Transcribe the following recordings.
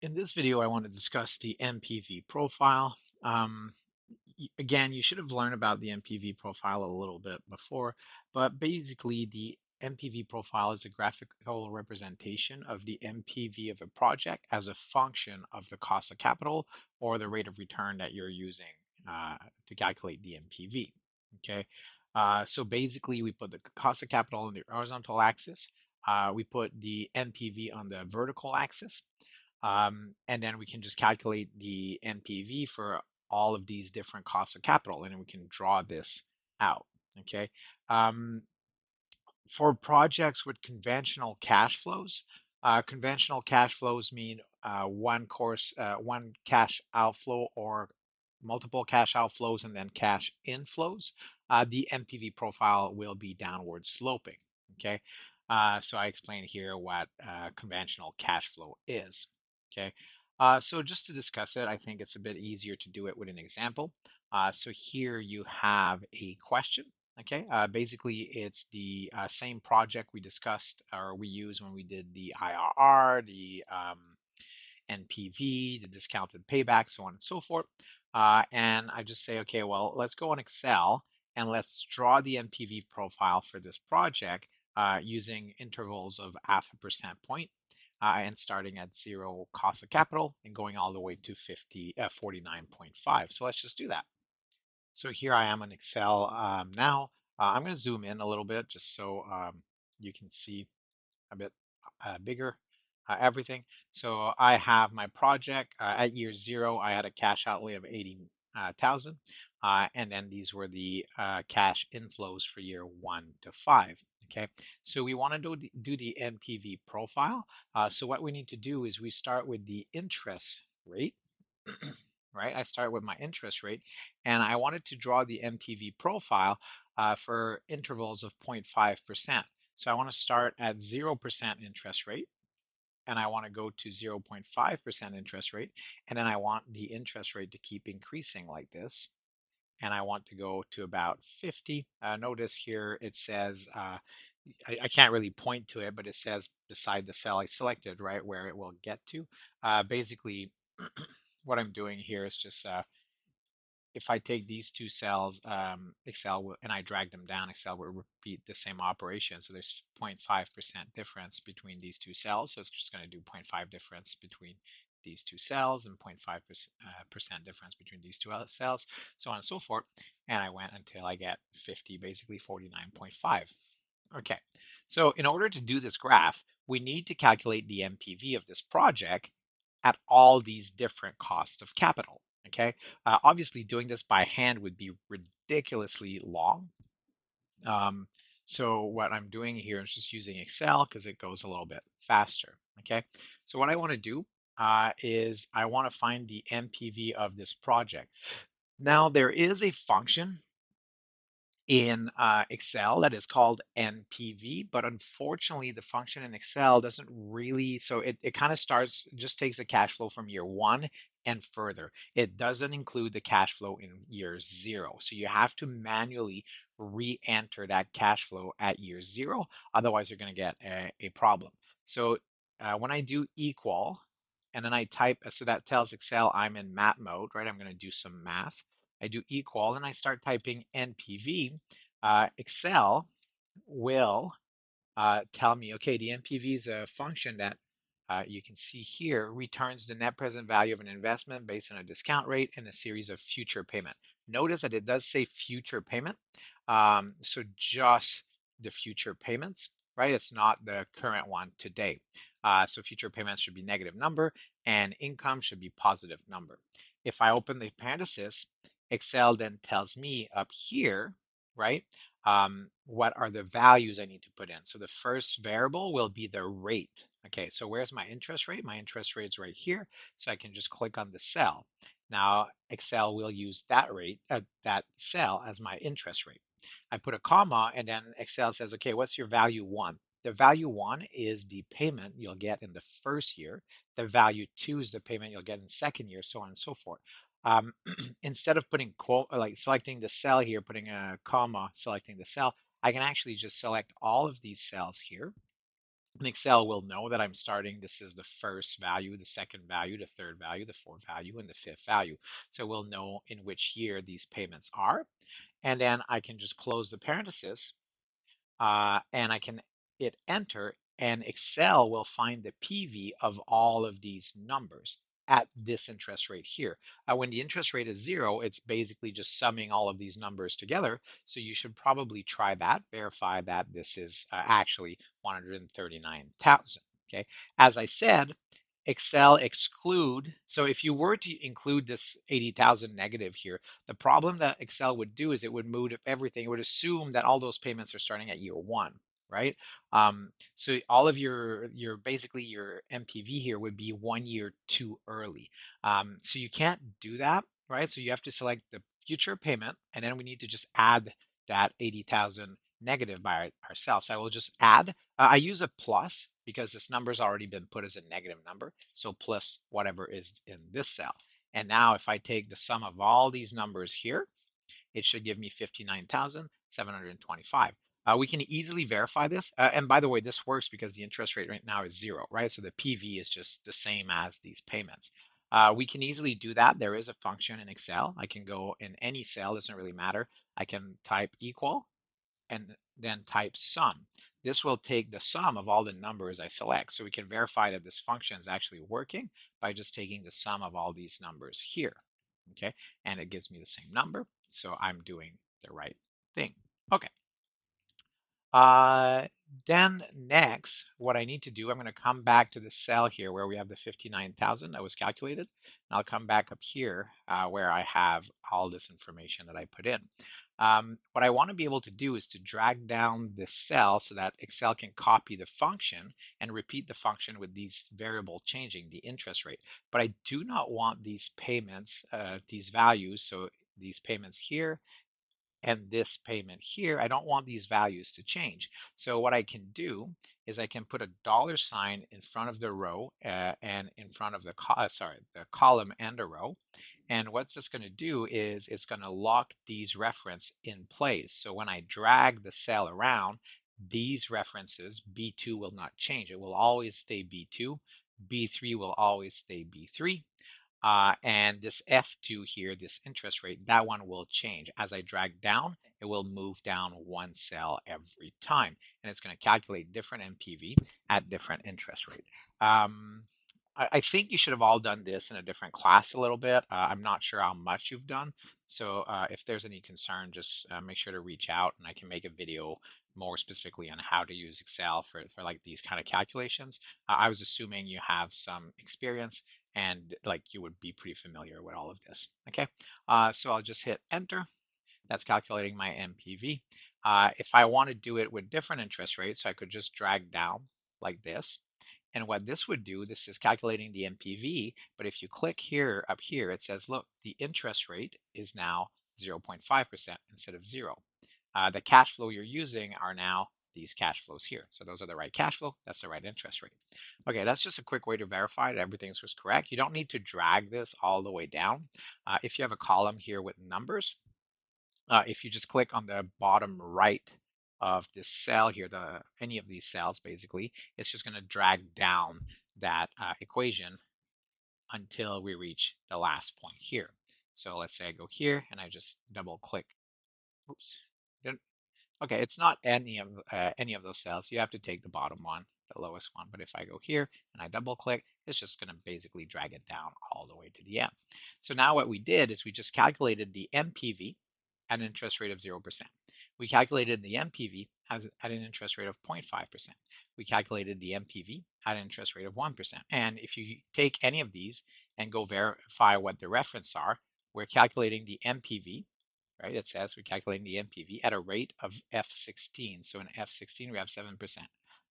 In this video, I want to discuss the NPV profile. Um, Again, you should have learned about the NPV profile a little bit before, but basically the NPV profile is a graphical representation of the NPV of a project as a function of the cost of capital or the rate of return that you're using to calculate the NPV. Okay, so basically we put the cost of capital on the horizontal axis, we put the NPV on the vertical axis, and then we can just calculate the NPV for all of these different costs of capital, and then we can draw this out. Okay. Um, for projects with conventional cash flows mean one cash outflow or multiple cash outflows and then cash inflows. The NPV profile will be downward sloping. Okay, so I explain here what conventional cash flow is. Okay, so just to discuss it, I think it's a bit easier to do it with an example. So here you have a question. Okay, basically it's the same project we discussed or we used when we did the IRR, the NPV, the discounted payback, so on and so forth. And I just say, okay, well, let's go on Excel and let's draw the NPV profile for this project using intervals of half a percent point and starting at zero cost of capital and going all the way to 49.5. So let's just do that. So here I am in Excel now. I'm going to zoom in a little bit just so you can see a bit bigger everything. So I have my project at year zero. I had a cash outlay of 80,000, and then these were the cash inflows for year 1 to 5. Okay, so we want to do the NPV profile. So what we need to do is we start with the interest rate. Right? I start with my interest rate, and I wanted to draw the NPV profile for intervals of 0.5%. So I want to start at 0% interest rate, and I want to go to 0.5% interest rate, and then I want the interest rate to keep increasing like this. And I want to go to about 50. Notice here it says, I can't really point to it, but it says beside the cell I selected, right, where it will get to. Basically, what I'm doing here is just if I take these two cells, Excel will, and I drag them down, Excel will repeat the same operation. So there's 0.5% difference between these two cells. So it's just going to do 0.5 difference between these two cells and 0.5% difference between these two cells, so on and so forth. And I went until I get 50, basically 49.5. Okay, so in order to do this graph, we need to calculate the NPV of this project at all these different costs of capital. Okay, obviously doing this by hand would be ridiculously long. Um, so what I'm doing here is just using Excel because it goes a little bit faster. Okay, so what I want to do is I want to find the NPV of this project. Now there is a function in Excel that is called NPV, but unfortunately the function in Excel doesn't really, so it kind of starts, just takes a cash flow from year one and further. It doesn't include the cash flow in year zero. So you have to manually re-enter that cash flow at year zero, otherwise you're going to get a problem. So when I do equal, and then I type, so that tells Excel I'm in math mode, right? I'm going to do some math. I do equal and I start typing NPV, Excel will tell me, okay, the NPV is a function that you can see here returns the net present value of an investment based on a discount rate and a series of future payment. Notice that it does say future payment. So just the future payments, right? It's not the current one today. So future payments should be negative number and income should be positive number. If I open the parenthesis, Excel then tells me up here, right? What are the values I need to put in? So the first variable will be the rate. Okay, so where's my interest rate? My interest rate is right here. So I can just click on the cell. Now Excel will use that rate, that cell as my interest rate. I put a comma and then Excel says, okay, what's your value one? The value one is the payment you'll get in the first year. The value two is the payment you'll get in the second year, so on and so forth. Instead of putting quote, like selecting the cell here, putting a comma, selecting the cell, I can actually just select all of these cells here And Excel will know that I'm starting, this is the first value, the second value, the third value, the fourth value, and the fifth value. So we'll know in which year these payments are. And then I can just close the parenthesis and I can hit enter, and Excel will find the PV of all of these numbers at this interest rate here. When the interest rate is zero, it's basically just summing all of these numbers together. So you should probably try that, verify that this is actually 139,000. Okay. As I said, Excel exclude. So if you were to include this 80,000 negative here, the problem that Excel would do is it would move everything. It would assume that all those payments are starting at year one, right? So all of your basically your MPV here would be 1 year too early. So you can't do that, right? So you have to select the future payment, and then we need to just add that 80,000 negative by ourselves. So I will just add. I use a plus because this number's already been put as a negative number. So plus whatever is in this cell. And now if I take the sum of all these numbers here, it should give me 59,725. We can easily verify this. And by the way, this works because the interest rate right now is zero, right? So the PV is just the same as these payments. We can easily do that. There is a function in Excel. I can go in any cell, doesn't really matter. I can type equal and then type sum. This will take the sum of all the numbers I select. So we can verify that this function is actually working by just taking the sum of all these numbers here. Okay, and it gives me the same number. So I'm doing the right thing. Okay. Uh, then next, what I need to do, I'm going to come back to the cell here where we have the 59,000 that was calculated. And I'll come back up here where I have all this information that I put in. What I want to be able to do is to drag down this cell so that Excel can copy the function and repeat the function with these variable changing, the interest rate. But I do not want these payments, these values, so these payments here and this payment here, I don't want these values to change. So what I can do is I can put a dollar sign in front of the row and in front of the the column and a row. And what's this going to do is it's going to lock these reference in place. So when I drag the cell around, these references, B2 will not change. It will always stay B2. B3 will always stay B3. And this F2 here, this interest rate, that one will change. As I drag down, it will move down one cell every time. And it's going to calculate different NPV at different interest rate. Um, I think you should have all done this in a different class a little bit. I'm not sure how much you've done. So if there's any concern, just make sure to reach out and I can make a video more specifically on how to use Excel for like these kind of calculations. I was assuming you have some experience and like you would be pretty familiar with all of this. Okay, so I'll just hit enter. That's calculating my MPV. If I want to do it with different interest rates, so I could just drag down like this. And what this would do, this is calculating the MPV, but if you click here, up here, it says, look, the interest rate is now 0.5% instead of zero. The cash flow you're using are now these cash flows here. So those are the right cash flow. That's the right interest rate. Okay, that's just a quick way to verify that everything was correct. You don't need to drag this all the way down. If you have a column here with numbers, if you just click on the bottom right of this cell here, any of these cells basically, it's just going to drag down that equation until we reach the last point here. So let's say I go here and I just double click. Oops. Okay, it's not any of those cells. You have to take the bottom one, the lowest one. But if I go here and I double click, it's just going to basically drag it down all the way to the end. So now what we did is we just calculated the MPV at an interest rate of 0%. We calculated the MPV at an interest rate of 0.5%. We calculated the MPV at an interest rate of 1%. And if you take any of these and go verify what the reference are, we're calculating the MPV, right? It says we're calculating the MPV at a rate of F16. So in F16, we have 7%.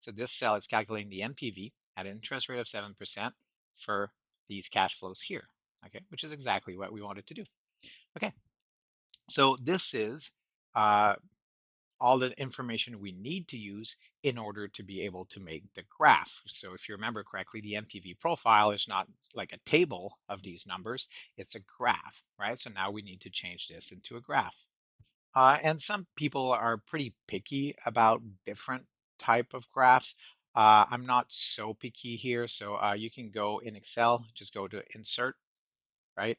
So this cell is calculating the MPV at an interest rate of 7% for these cash flows here, okay? Which is exactly what we wanted to do. Okay, so this is uh, all the information we need to use in order to be able to make the graph. So if you remember correctly, the NPV profile is not like a table of these numbers, it's a graph, right? So now we need to change this into a graph. And some people are pretty picky about different type of graphs. I'm not so picky here, so you can go in Excel, just go to Insert, right?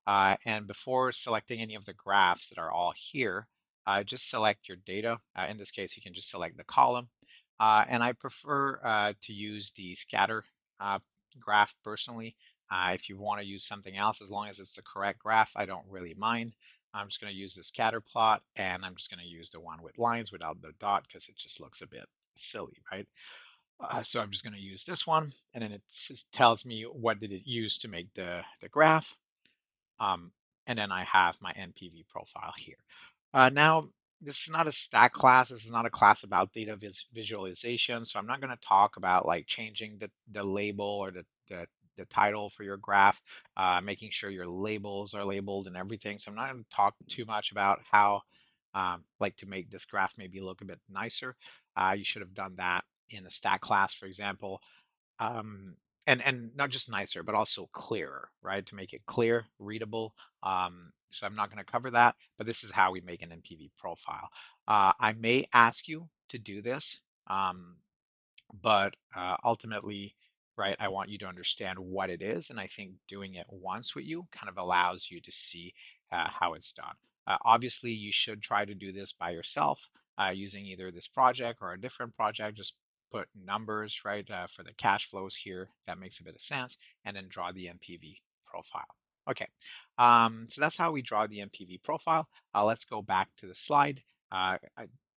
And before selecting any of the graphs that are all here, just select your data. In this case, you can just select the column. And I prefer to use the scatter uh, graph personally. If you want to use something else, as long as it's the correct graph, I don't really mind. I'm just going to use the scatter plot, and I'm just going to use the one with lines without the dot because it just looks a bit silly, right? So I'm just going to use this one, and then it tells me what did it use to make the graph. Um, and then I have my NPV profile here. Now, this is not a stat class. This is not a class about data visualization. So I'm not going to talk about like changing the label or the title for your graph, making sure your labels are labeled and everything. So I'm not going to talk too much about how like to make this graph maybe look a bit nicer. You should have done that in a stat class, for example, um, and not just nicer, but also clearer, right? To make it clear, readable. So I'm not going to cover that, but this is how we make an NPV profile. I may ask you to do this, um, but ultimately, right, I want you to understand what it is, and I think doing it once with you kind of allows you to see how it's done. Obviously, you should try to do this by yourself using either this project or a different project. Just put numbers, right, for the cash flows here. That makes a bit of sense, and then draw the NPV profile. Okay, so that's how we draw the NPV profile. Let's go back to the slide. Uh,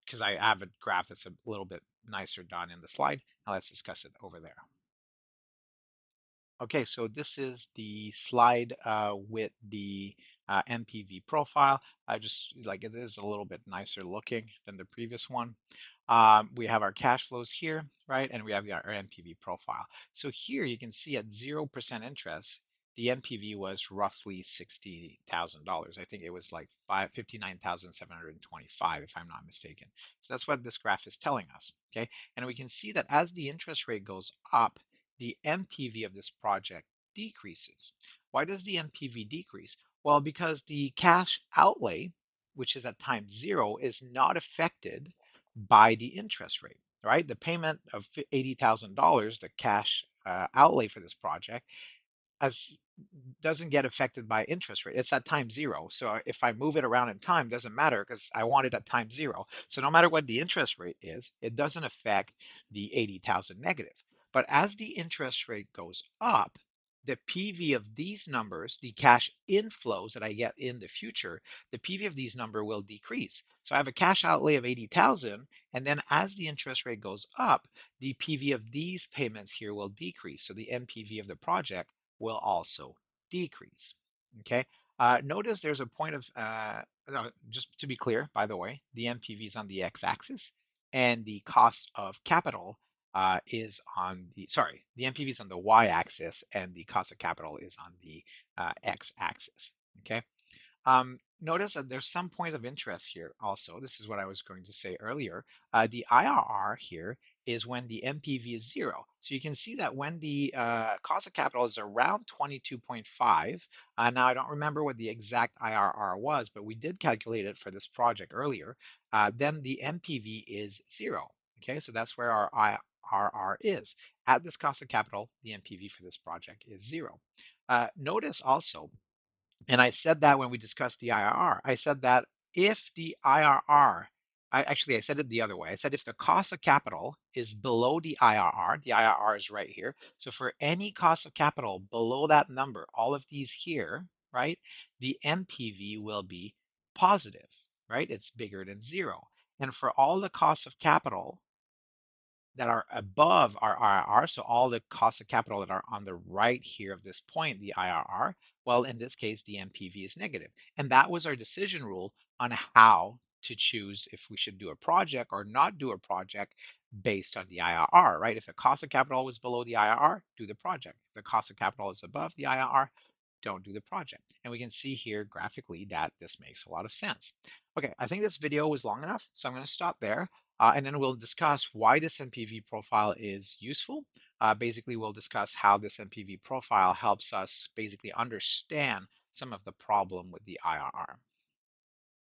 because I have a graph that's a little bit nicer done in the slide. Now let's discuss it over there. Okay, so this is the slide with the NPV profile. I just like it is a little bit nicer looking than the previous one. We have our cash flows here, right? And we have our NPV profile. So here you can see at 0% interest, the NPV was roughly $60,000. I think it was like 59,725, if I'm not mistaken. So that's what this graph is telling us, okay? And we can see that as the interest rate goes up, the NPV of this project decreases. Why does the NPV decrease? Well, because the cash outlay, which is at time zero, is not affected by the interest rate, right? The payment of $80,000, the cash outlay for this project, as doesn't get affected by interest rate. It's at time zero. So if I move it around in time, doesn't matter because I want it at time zero. So no matter what the interest rate is, it doesn't affect the 80,000 negative. But as the interest rate goes up, the PV of these numbers, the cash inflows that I get in the future, the PV of these number will decrease. So I have a cash outlay of 80,000, and then as the interest rate goes up, the PV of these payments here will decrease. So the NPV of the project will also decrease. Okay. Notice there's a point of, no, just to be clear, by the way, the NPV is on the x-axis and the cost of capital is on the, sorry, the NPV is on the y-axis and the cost of capital is on the x-axis. Okay. Notice that there's some point of interest here also. This is what I was going to say earlier. The IRR here is when the NPV is zero. So you can see that when the cost of capital is around 22.5, now I don't remember what the exact IRR was, but we did calculate it for this project earlier, then the NPV is zero. Okay, so that's where our IRR is. At this cost of capital, the NPV for this project is zero. Notice also, and I said that when we discussed the IRR. I said that if the IRR, I said it the other way. I said if the cost of capital is below the IRR is right here. So for any cost of capital below that number, all of these here, right, the NPV will be positive, right? It's bigger than zero. And for all the costs of capital that are above our IRR, so all the costs of capital that are on the right here of this point, the IRR, well, in this case, the NPV is negative. And that was our decision rule on how to choose if we should do a project or not do a project based on the IRR, right? If the cost of capital was below the IRR, do the project. If the cost of capital is above the IRR, don't do the project. And we can see here graphically that this makes a lot of sense. Okay, I think this video was long enough, so I'm going to stop there. And then we'll discuss why this NPV profile is useful. Basically, we'll discuss how this NPV profile helps us basically understand some of the problem with the IRR.